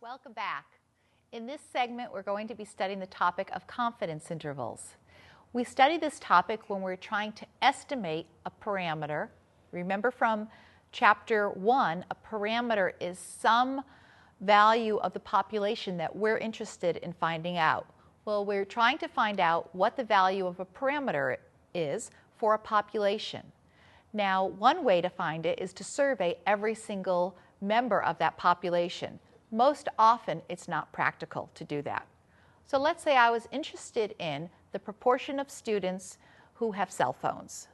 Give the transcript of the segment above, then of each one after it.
Welcome back. In this segment, we're going to be studying the topic of confidence intervals. We study this topic when we're trying to estimate a parameter. Remember from Chapter 1, a parameter is some value of the population that we're interested in finding out. Well, we're trying to find out what the value of a parameter is for a population. Now, one way to find it is to survey every single member of that population. Most often, it's not practical to do that. So let's say I was interested in the proportion of students who have cell phones.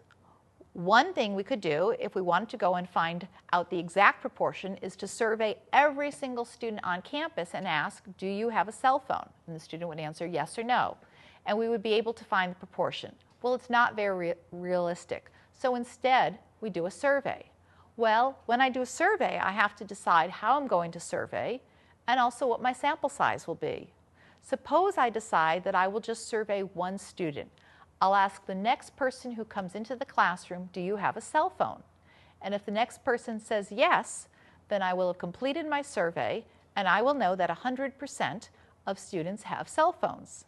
One thing we could do if we wanted to go and find out the exact proportion is to survey every single student on campus and ask, do you have a cell phone? And the student would answer yes or no. And we would be able to find the proportion. Well, it's not very realistic. So instead, we do a survey. Well, when I do a survey, I have to decide how I'm going to survey and also what my sample size will be. Suppose I decide that I will just survey one student. I'll ask the next person who comes into the classroom, do you have a cell phone? And if the next person says yes, then I will have completed my survey and I will know that 100% of students have cell phones.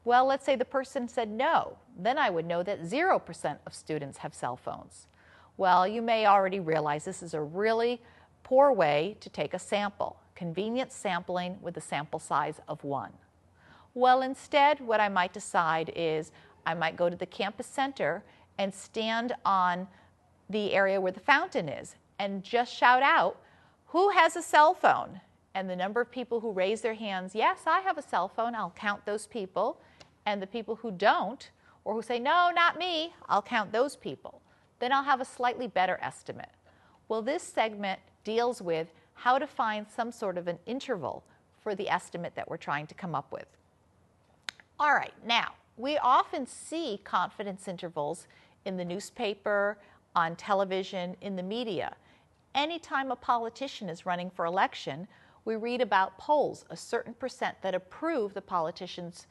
Well, let's say the person said no. Then I would know that 0% of students have cell phones. Well, you may already realize this is a really poor way to take a sample. Convenient sampling with a sample size of 1. Well, instead, what I might decide is I might go to the campus center and stand on the area where the fountain is and just shout out, who has a cell phone? And the number of people who raise their hands, yes, I have a cell phone, I'll count those people. And the people who don't, or who say, no, not me, I'll count those people. Then I'll have a slightly better estimate. Well, this segment deals with how to find some sort of an interval for the estimate that we're trying to come up with. All right, now, we often see confidence intervals in the newspaper, on television, in the media. Anytime a politician is running for election, we read about polls, a certain percent that approve the politician's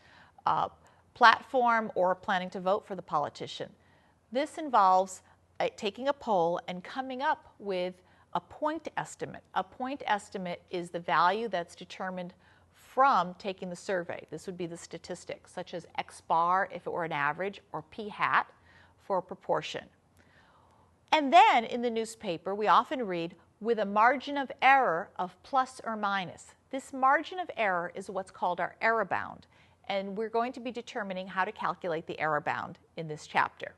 platform or planning to vote for the politician. This involves taking a poll and coming up with a point estimate. A point estimate is the value that's determined from taking the survey. This would be the statistics, such as X bar if it were an average, or P hat for a proportion. And then in the newspaper, we often read with a margin of error of plus or minus. This margin of error is what's called our error bound. And we're going to be determining how to calculate the error bound in this chapter.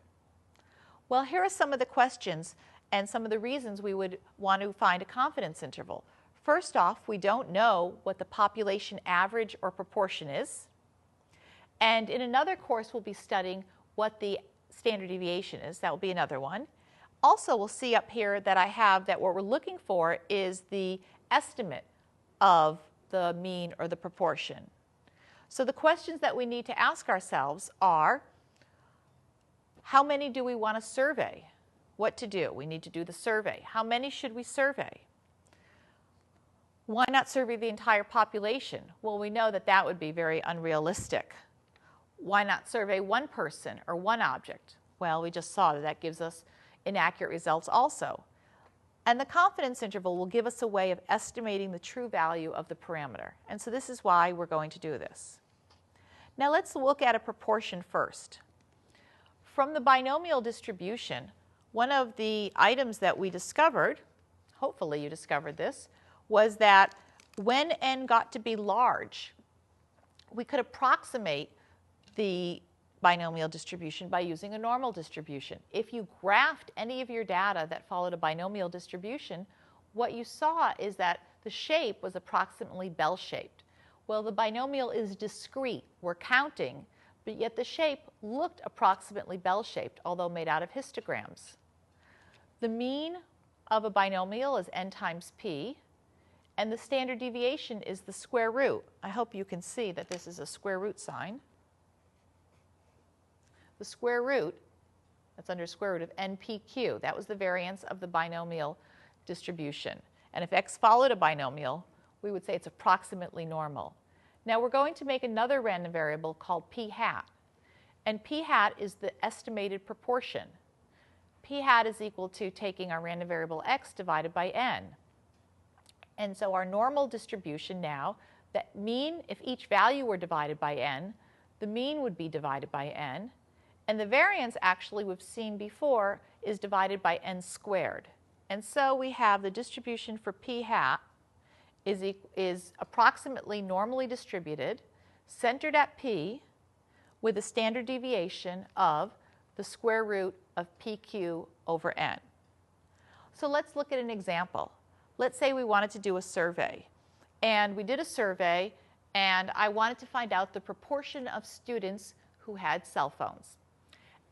Well, here are some of the questions and some of the reasons we would want to find a confidence interval. First off, we don't know what the population average or proportion is. And in another course, we'll be studying what the standard deviation is. That will be another one. Also, we'll see up here that I have that what we're looking for is the estimate of the mean or the proportion. So the questions that we need to ask ourselves are, how many do we want to survey? What to do? We need to do the survey. How many should we survey? Why not survey the entire population? Well, we know that that would be very unrealistic. Why not survey one person or one object? Well, we just saw that that gives us inaccurate results also. And the confidence interval will give us a way of estimating the true value of the parameter. And so this is why we're going to do this. Now let's look at a proportion first. From the binomial distribution, one of the items that we discovered, hopefully you discovered this, was that when n got to be large, we could approximate the binomial distribution by using a normal distribution. If you graphed any of your data that followed a binomial distribution, what you saw is that the shape was approximately bell-shaped. Well, the binomial is discrete. We're counting, but yet the shape looked approximately bell-shaped, although made out of histograms. The mean of a binomial is n times p, and the standard deviation is the square root. I hope you can see that this is a square root sign. The square root, that's under square root of npq. That was the variance of the binomial distribution. And if x followed a binomial, we would say it's approximately normal. Now we're going to make another random variable called p hat. And p hat is the estimated proportion. P hat is equal to taking our random variable x divided by n. And so our normal distribution now, that mean, if each value were divided by n, the mean would be divided by n. And the variance, actually, we've seen before, is divided by n squared. And so we have the distribution for p hat is approximately normally distributed, centered at p, with a standard deviation of the square root of pq over n. So let's look at an example. Let's say we wanted to do a survey. And we did a survey, and I wanted to find out the proportion of students who had cell phones.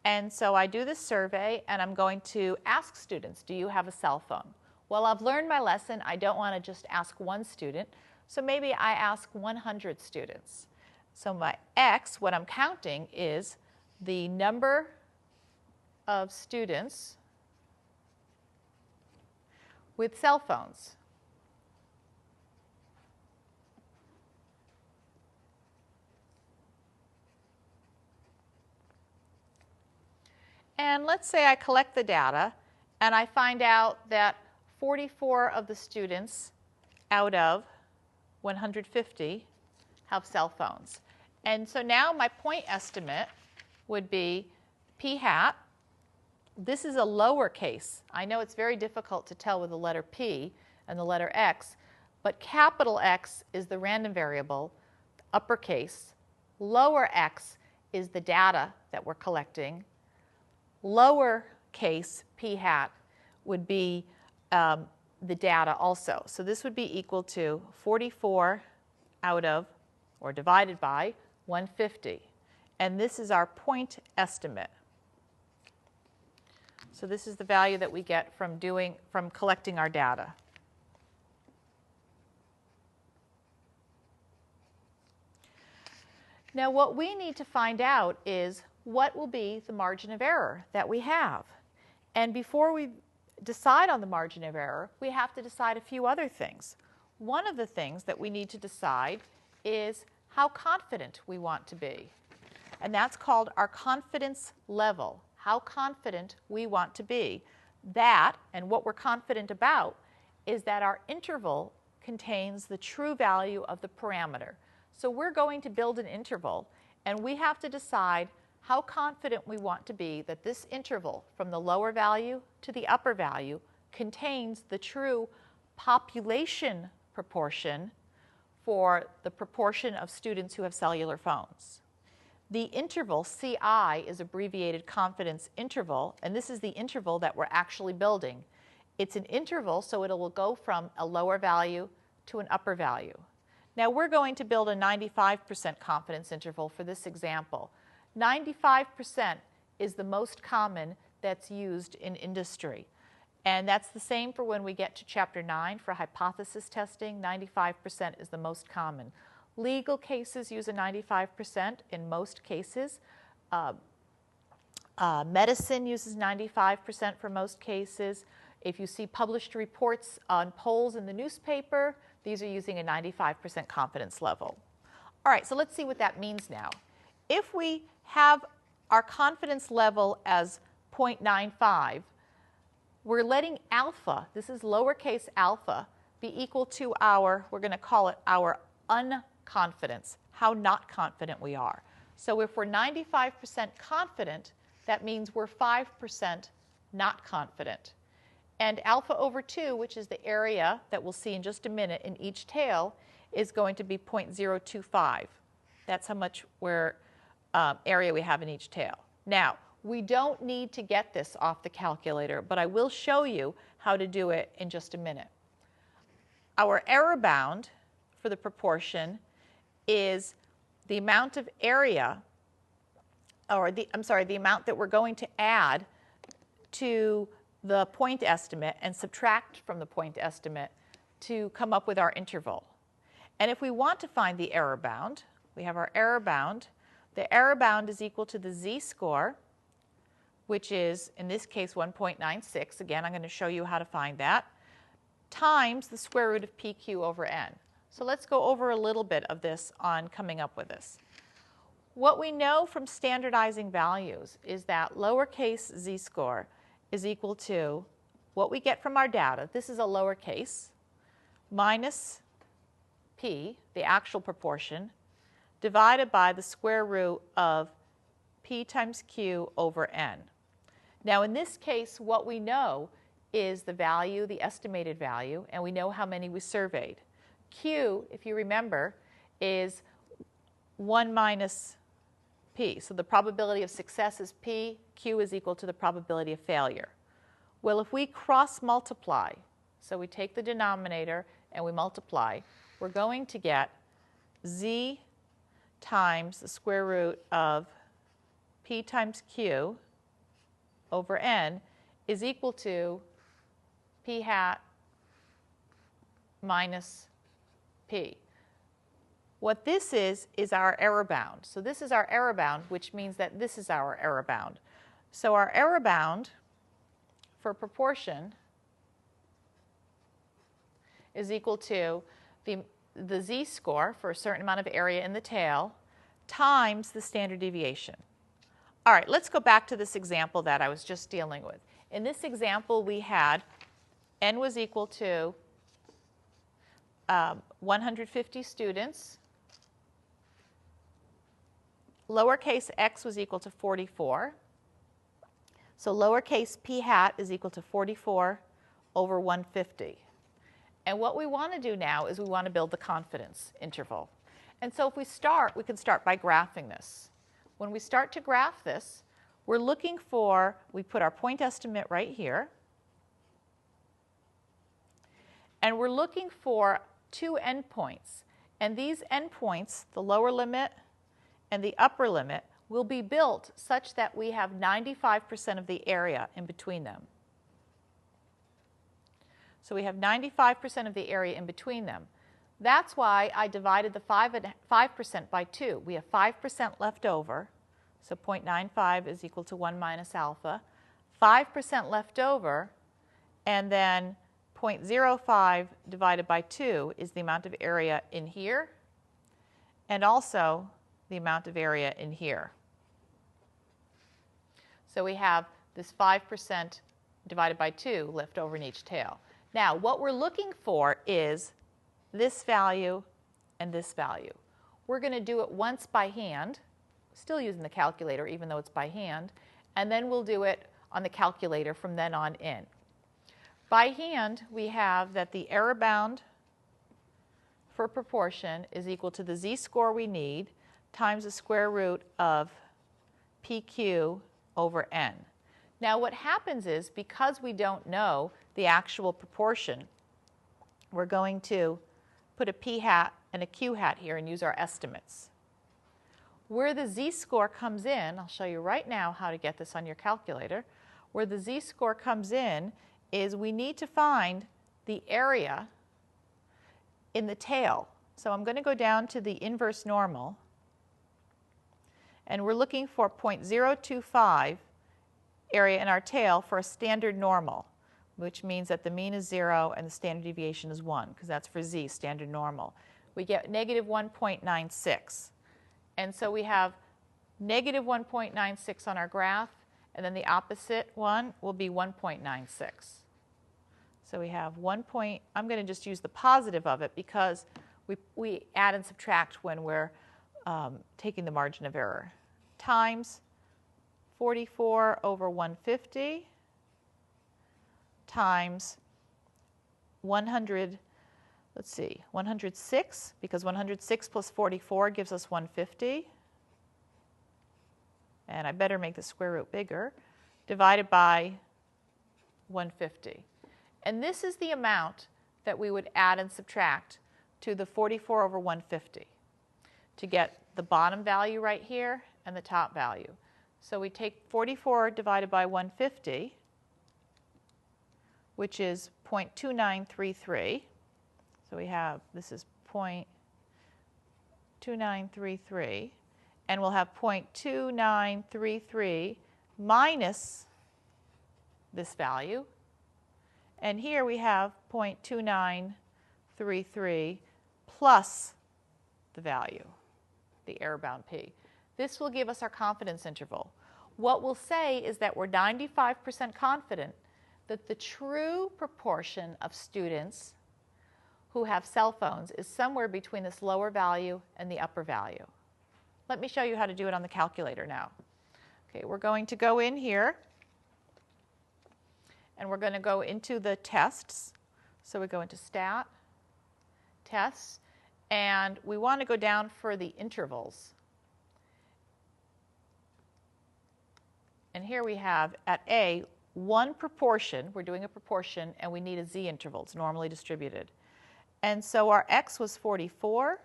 And so I do this survey, and I'm going to ask students, do you have a cell phone? Well, I've learned my lesson. I don't want to just ask one student. So maybe I ask 100 students. So my x, what I'm counting, is the number of students with cell phones. And let's say I collect the data, and I find out that 44 of the students out of 150 have cell phones. And so now my point estimate would be p hat. This is a lowercase. I know it's very difficult to tell with the letter p and the letter x, but capital X is the random variable, uppercase. Lower x is the data that we're collecting. Lowercase p hat would be the data also. So this would be equal to 44 out of, or divided by, 150. And this is our point estimate. So this is the value that we get from collecting our data. Now what we need to find out is what will be the margin of error that we have. And before we decide on the margin of error, we have to decide a few other things. One of the things that we need to decide is how confident we want to be. And that's called our confidence level, how confident we want to be. That, and what we're confident about, is that our interval contains the true value of the parameter. So we're going to build an interval, and we have to decide how confident we want to be that this interval from the lower value to the upper value contains the true population proportion for the proportion of students who have cellular phones. The interval, CI, is abbreviated confidence interval, and this is the interval that we're actually building. It's an interval, so it will go from a lower value to an upper value. Now we're going to build a 95% confidence interval for this example. 95% is the most common that's used in industry. And that's the same for when we get to Chapter 9 for hypothesis testing. 95% is the most common. Legal cases use a 95% in most cases. Medicine uses 95% for most cases. If you see published reports on polls in the newspaper, these are using a 95% confidence level. All right, so let's see what that means now. If we have our confidence level as 0.95, we're letting alpha, this is lowercase alpha, be equal to our, we're going to call it our unconfidence, how not confident we are. So if we're 95% confident, that means we're 5% not confident. And alpha over 2, which is the area that we'll see in just a minute in each tail, is going to be 0.025. That's how much area we have in each tail. Now, we don't need to get this off the calculator, but I will show you how to do it in just a minute. Our error bound for the proportion is the amount of area, or the amount that we're going to add to the point estimate and subtract from the point estimate to come up with our interval. And if we want to find the error bound, we have our error bound. The error bound is equal to the z-score, which is, in this case, 1.96. Again, I'm going to show you how to find that, times the square root of pq over n. So let's go over a little bit of this on coming up with this. What we know from standardizing values is that lowercase z-score is equal to what we get from our data. This is a lowercase, minus p, the actual proportion, divided by the square root of p times q over n. Now in this case, what we know is the value, the estimated value, and we know how many we surveyed. Q, if you remember, is 1 minus p. So the probability of success is p. Q is equal to the probability of failure. Well, if we cross multiply, so we take the denominator and we multiply, we're going to get z times the square root of p times q over n is equal to p hat minus p. What this is our error bound. So this is our error bound, which means that this is our error bound. So our error bound for proportion is equal to the z-score for a certain amount of area in the tail times the standard deviation. All right, let's go back to this example that I was just dealing with. In this example, we had n was equal to 150 students. Lowercase x was equal to 44. So lowercase p hat is equal to 44 over 150. And what we want to do now is we want to build the confidence interval. And so if we can start by graphing this. When we start to graph this, we're looking for, we put our point estimate right here. And we're looking for two endpoints. And these endpoints, the lower limit and the upper limit, will be built such that we have 95% of the area in between them. So we have 95% of the area in between them. That's why I divided the 5% by 2. We have 5% left over, so 0.95 is equal to 1 minus alpha. 5% left over, and then 0.05 divided by 2 is the amount of area in here, and also the amount of area in here. So we have this 5% divided by 2 left over in each tail. Now, what we're looking for is this value and this value. We're going to do it once by hand, still using the calculator even though it's by hand, and then we'll do it on the calculator from then on in. By hand, we have that the error bound for proportion is equal to the z-score we need times the square root of pq over n. Now what happens is, because we don't know the actual proportion, we're going to put a p hat and a q hat here and use our estimates. Where the z-score comes in, I'll show you right now how to get this on your calculator. Where the z-score comes in is we need to find the area in the tail. So I'm going to go down to the inverse normal, and we're looking for 0.025 area in our tail for a standard normal, which means that the mean is 0 and the standard deviation is 1, because that's for z, standard normal. We get negative 1.96. And so we have negative 1.96 on our graph, and then the opposite one will be 1.96. So we have I'm going to just use the positive of it because we add and subtract when we're taking the margin of error, times 44 over 150 times 106, because 106 plus 44 gives us 150. And I better make the square root bigger, divided by 150. And this is the amount that we would add and subtract to the 44 over 150 to get the bottom value right here and the top value. So we take 44 divided by 150, which is 0.2933. So we have, this is 0.2933. And we'll have 0.2933 minus this value. And here we have 0.2933 plus the value, the error bound p. This will give us our confidence interval. What we'll say is that we're 95% confident that the true proportion of students who have cell phones is somewhere between this lower value and the upper value. Let me show you how to do it on the calculator now. Okay, we're going to go in here, and we're going to go into the tests. So we go into Stat, Tests, and we want to go down for the intervals. And here we have at A, one proportion. We're doing a proportion, and we need a z interval. It's normally distributed. And so our x was 44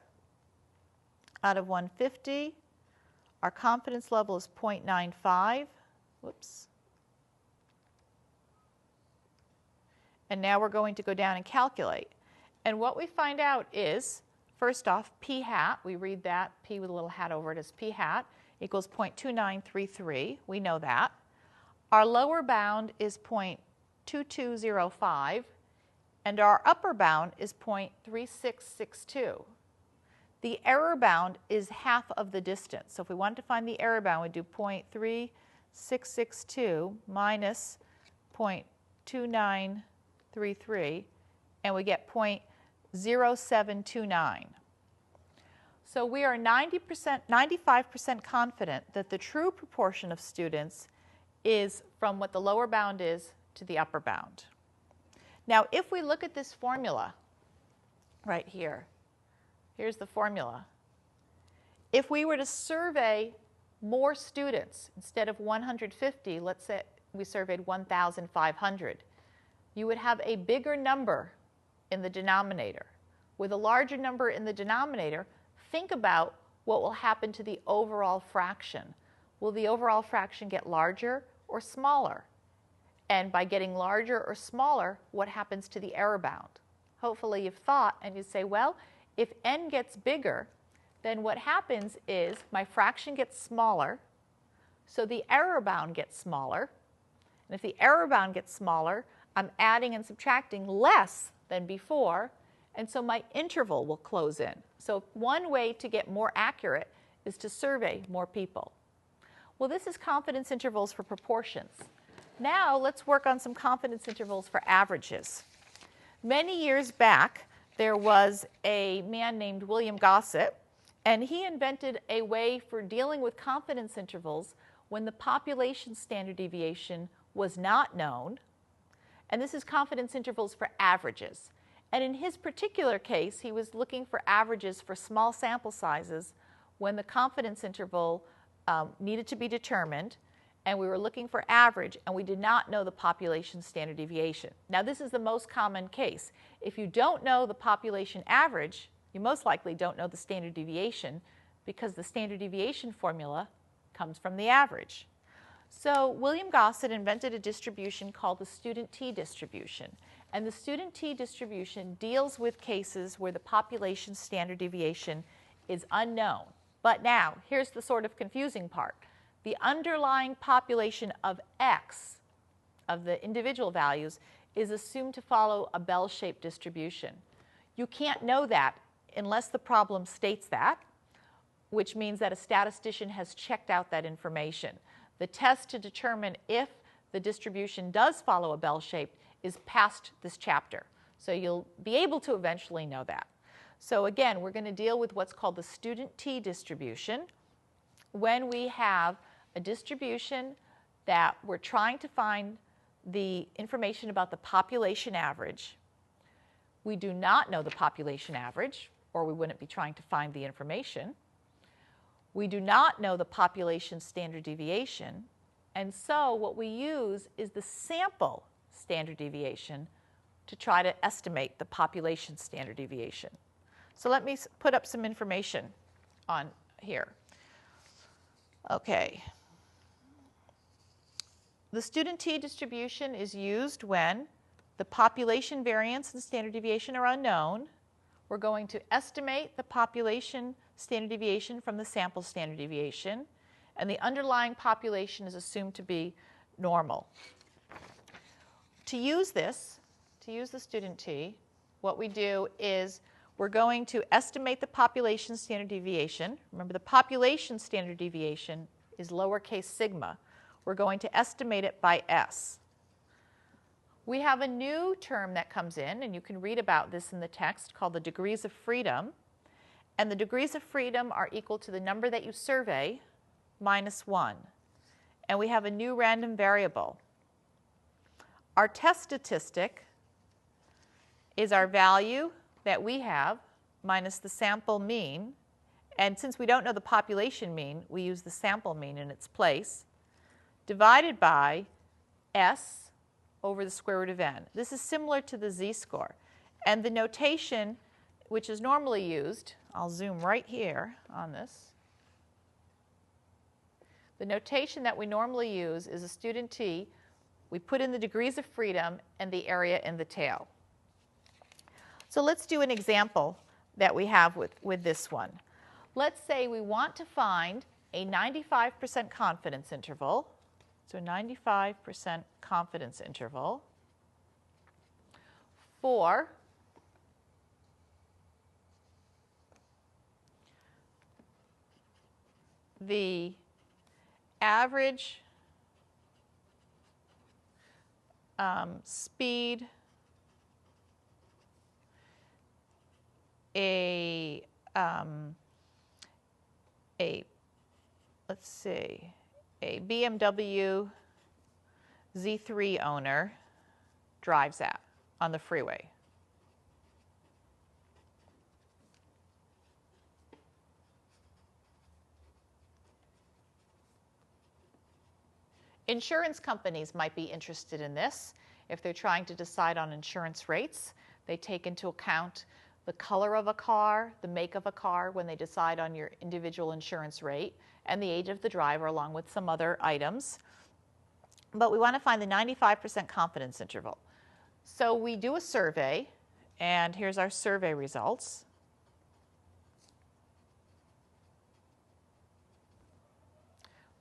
out of 150. Our confidence level is 0.95. Whoops. And now we're going to go down and calculate. And what we find out is, first off, p hat, we read that, p with a little hat over it is p hat, equals 0.2933. We know that. Our lower bound is 0.2205, and our upper bound is 0.3662. The error bound is half of the distance. So if we wanted to find the error bound, we'd do 0.3662 minus 0.2933, and we get 0.0729. So we are 95% confident that the true proportion of students is from what the lower bound is to the upper bound. Now, if we look at this formula right here, here's the formula. If we were to survey more students, instead of 150, let's say we surveyed 1,500, you would have a bigger number in the denominator. With a larger number in the denominator, think about what will happen to the overall fraction. Will the overall fraction get larger or smaller? And by getting larger or smaller, what happens to the error bound? Hopefully you've thought and you say, well, if n gets bigger, then what happens is my fraction gets smaller, so the error bound gets smaller. And if the error bound gets smaller, I'm adding and subtracting less than before, and so my interval will close in. So one way to get more accurate is to survey more people. Well, this is confidence intervals for proportions. Now let's work on some confidence intervals for averages. Many years back, there was a man named William Gossett, and he invented a way for dealing with confidence intervals when the population standard deviation was not known. And this is confidence intervals for averages. And in his particular case, he was looking for averages for small sample sizes when the confidence interval needed to be determined, and we were looking for average, and we did not know the population standard deviation. Now, this is the most common case. If you don't know the population average, you most likely don't know the standard deviation, because the standard deviation formula comes from the average. So William Gossett invented a distribution called the student t distribution. And the student t distribution deals with cases where the population standard deviation is unknown. But now, here's the sort of confusing part. The underlying population of x, of the individual values, is assumed to follow a bell-shaped distribution. You can't know that unless the problem states that, which means that a statistician has checked out that information. The test to determine if the distribution does follow a bell shape is past this chapter. So you'll be able to eventually know that. So again, we're going to deal with what's called the student t distribution when we have a distribution that we're trying to find the information about the population average. We do not know the population average, or we wouldn't be trying to find the information. We do not know the population standard deviation, and so what we use is the sample standard deviation to try to estimate the population standard deviation. So let me put up some information on here. Okay. The student t distribution is used when the population variance and standard deviation are unknown. We're going to estimate the population standard deviation from the sample standard deviation, and the underlying population is assumed to be normal. To use this, to use the student t, what we do is we're going to estimate the population standard deviation. Remember, the population standard deviation is lowercase sigma. We're going to estimate it by s. We have a new term that comes in, and you can read about this in the text, called the degrees of freedom. And the degrees of freedom are equal to the number that you survey minus 1. And we have a new random variable. Our test statistic is our value that we have minus the sample mean. And since we don't know the population mean, we use the sample mean in its place, divided by S over the square root of n. This is similar to the z-score. And the notation, which is normally used, I'll zoom right here on this. The notation that we normally use is a student t. We put in the degrees of freedom and the area in the tail. So let's do an example that we have with this one. Let's say we want to find a 95% confidence interval. So a 95% confidence interval for the average speed let's see, a BMW Z3 owner drives at on the freeway. Insurance companies might be interested in this. If they're trying to decide on insurance rates, they take into account the color of a car, the make of a car when they decide on your individual insurance rate, and the age of the driver along with some other items. But we want to find the 95% confidence interval. So we do a survey, and here's our survey results.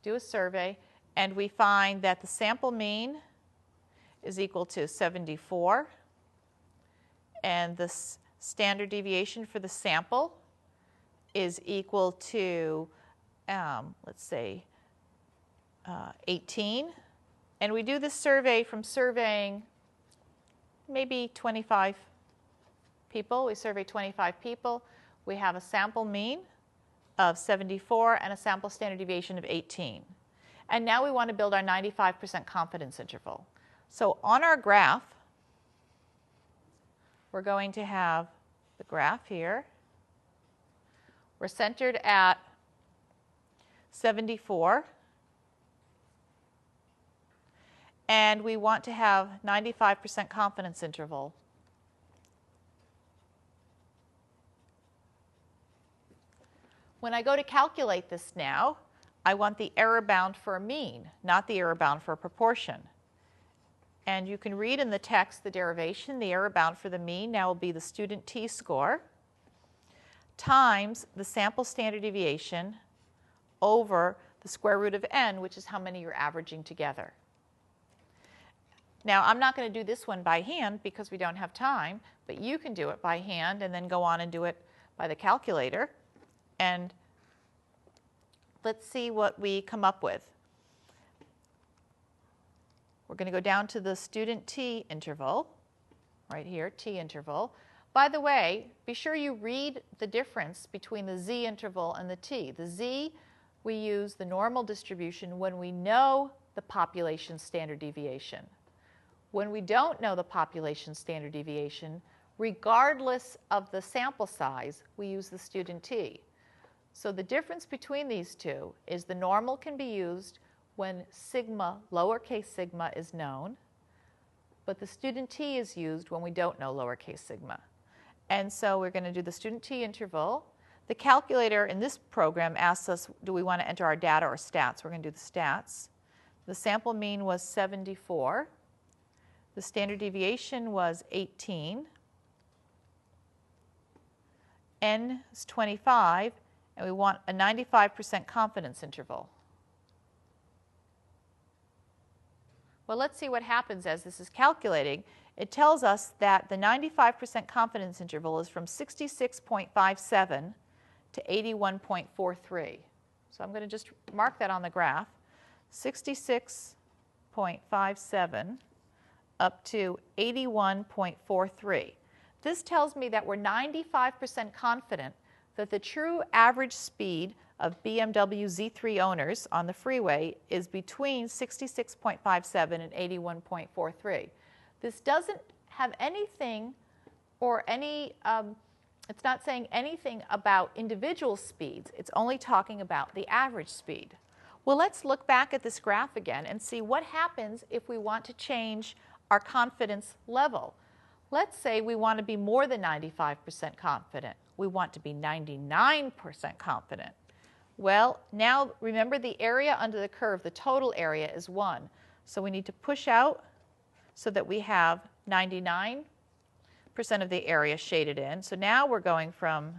Do a survey, and we find that the sample mean is equal to 74, and the standard deviation for the sample is equal to, let's say, 18. And we do this survey from surveying maybe 25 people. We survey 25 people. We have a sample mean of 74 and a sample standard deviation of 18. And now we want to build our 95% confidence interval. So on our graph, we're going to have the graph here. We're centered at 74. And we want to have 95% confidence interval. When I go to calculate this now, I want the error bound for a mean, not the error bound for a proportion. And you can read in the text the derivation. The error bound for the mean now will be the student t-score times the sample standard deviation over the square root of n, which is how many you're averaging together. Now, I'm not going to do this one by hand because we don't have time, but you can do it by hand and then go on and do it by the calculator. And let's see what we come up with. We're going to go down to the student t interval, right here, t interval. By the way, be sure you read the difference between the z interval and the t. The z, we use the normal distribution when we know the population standard deviation. When we don't know the population standard deviation, regardless of the sample size, we use the student t. So the difference between these two is the normal can be used when sigma, lowercase sigma, is known, but the student t is used when we don't know lowercase sigma. And so we're going to do the student t interval. The calculator in this program asks us, do we want to enter our data or stats? We're going to do the stats. The sample mean was 74. The standard deviation was 18. N is 25, and we want a 95% confidence interval. Well, let's see what happens as this is calculating. It tells us that the 95% confidence interval is from 66.57 to 81.43. So I'm going to just mark that on the graph. 66.57 up to 81.43. This tells me that we're 95% confident that the true average speed of BMW Z3 owners on the freeway is between 66.57 and 81.43. This doesn't have anything or any, it's not saying anything about individual speeds. It's only talking about the average speed. Well, let's look back at this graph again and see what happens if we want to change our confidence level. Let's say we want to be more than 95% confident. We want to be 99% confident. Well, now remember the area under the curve, the total area is 1. So we need to push out so that we have 99% of the area shaded in. So now we're going from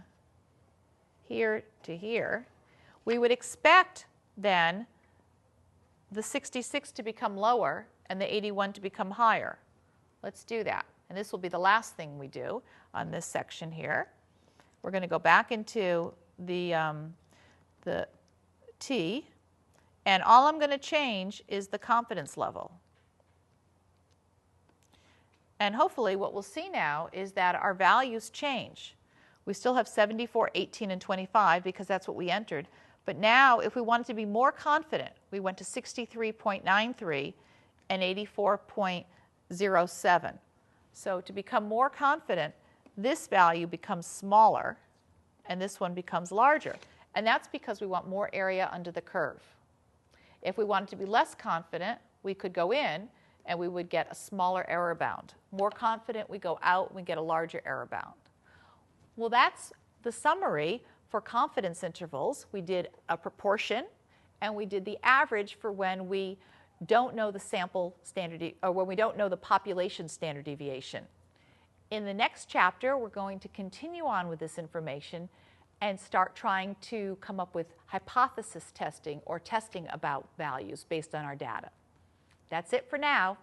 here to here. We would expect then the 66 to become lower and the 81 to become higher. Let's do that. And this will be the last thing we do on this section here. We're going to go back into the T, and all I'm going to change is the confidence level. And hopefully what we'll see now is that our values change. We still have 74, 18, and 25 because that's what we entered. But now if we wanted to be more confident, we went to 63.93 and 84.07. So to become more confident, this value becomes smaller and this one becomes larger. And that's because we want more area under the curve. If we wanted to be less confident, we could go in and we would get a smaller error bound. More confident, we go out, we get a larger error bound. Well, that's the summary for confidence intervals. We did a proportion and we did the average for when we don't know the sample standard, or when we don't know the population standard deviation. In the next chapter, we're going to continue on with this information and start trying to come up with hypothesis testing or testing about values based on our data. That's it for now.